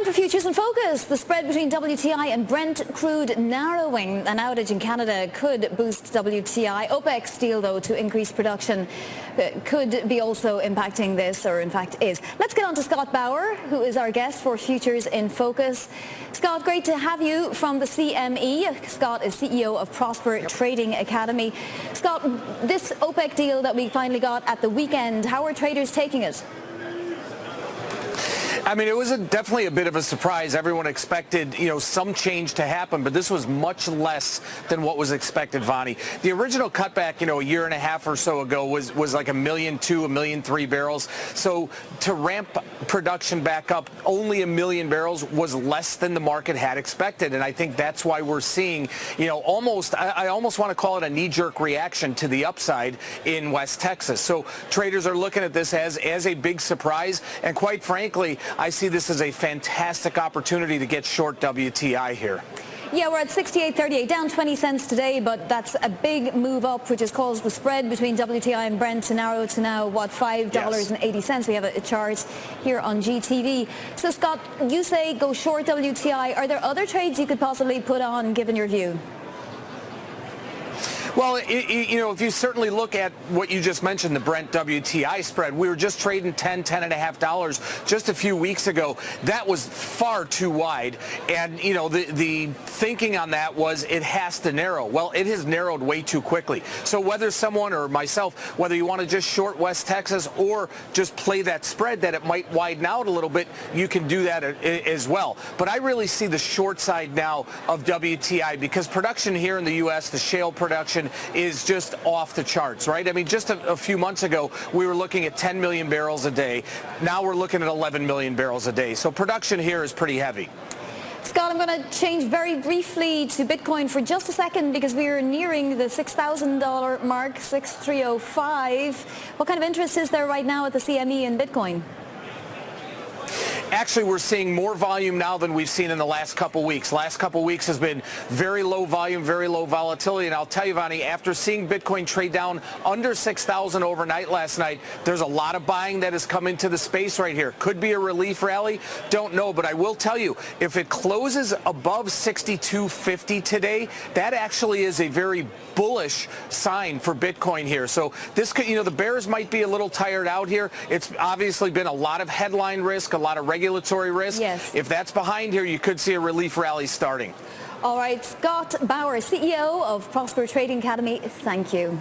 For Futures in Focus, the spread between WTI and Brent crude narrowing. An outage in Canada could boost WTI. OPEC's deal, though, to increase production could be also impacting this, or in fact is. Let's get on to Scott Bauer, who is our guest for Futures in Focus. Scott, great to have you from the CME. Scott is CEO of Prosper Trading Academy. Scott, this OPEC deal that we finally got at the weekend, how are traders taking it? I mean, it was definitely a bit of a surprise. Everyone expected, some change to happen, but this was much less than what was expected, Vonnie. The original cutback, a year and a half or so ago was like 1.2 million, 1.3 million barrels. So to ramp production back up, only 1 million barrels was less than the market had expected. And I think that's why we're seeing, I almost want to call it a knee-jerk reaction to the upside in West Texas. So traders are looking at this as a big surprise. And quite frankly, I see this as a fantastic opportunity to get short WTI here. Yeah, we're at 68.38, down 20 cents today, but that's a big move up, which has caused the spread between WTI and Brent to narrow to now, $5.80. Yes. We have a chart here on GTV. So, Scott, you say go short WTI. Are there other trades you could possibly put on, given your view? Well, if you certainly look at what you just mentioned, the Brent WTI spread, we were just trading $10.5 just a few weeks ago. That was far too wide. And, the thinking on that was it has to narrow. Well, it has narrowed way too quickly. So whether someone or myself, whether you want to just short West Texas or just play that spread that it might widen out a little bit, you can do that as well. But I really see the short side now of WTI because production here in the U.S., the shale production, is just off the charts, right? I mean, just a few months ago, we were looking at 10 million barrels a day. Now we're looking at 11 million barrels a day. So production here is pretty heavy. Scott, I'm going to change very briefly to Bitcoin for just a second because we're nearing the $6,000 mark, 6,305. What kind of interest is there right now at the CME in Bitcoin? Actually, we're seeing more volume now than we've seen in the last couple weeks. Last couple weeks has been very low volume, very low volatility. And I'll tell you, Vonnie, after seeing Bitcoin trade down under 6,000 overnight last night, there's a lot of buying that has come into the space right here. Could be a relief rally. Don't know. But I will tell you, if it closes above 62.50 today, that actually is a very bullish sign for Bitcoin here. So this could, the bears might be a little tired out here. It's obviously been a lot of headline risk, a lot of regulatory risk. Yes. If that's behind here, you could see a relief rally starting. All right, Scott Bauer, CEO of Prosper Trading Academy, thank you.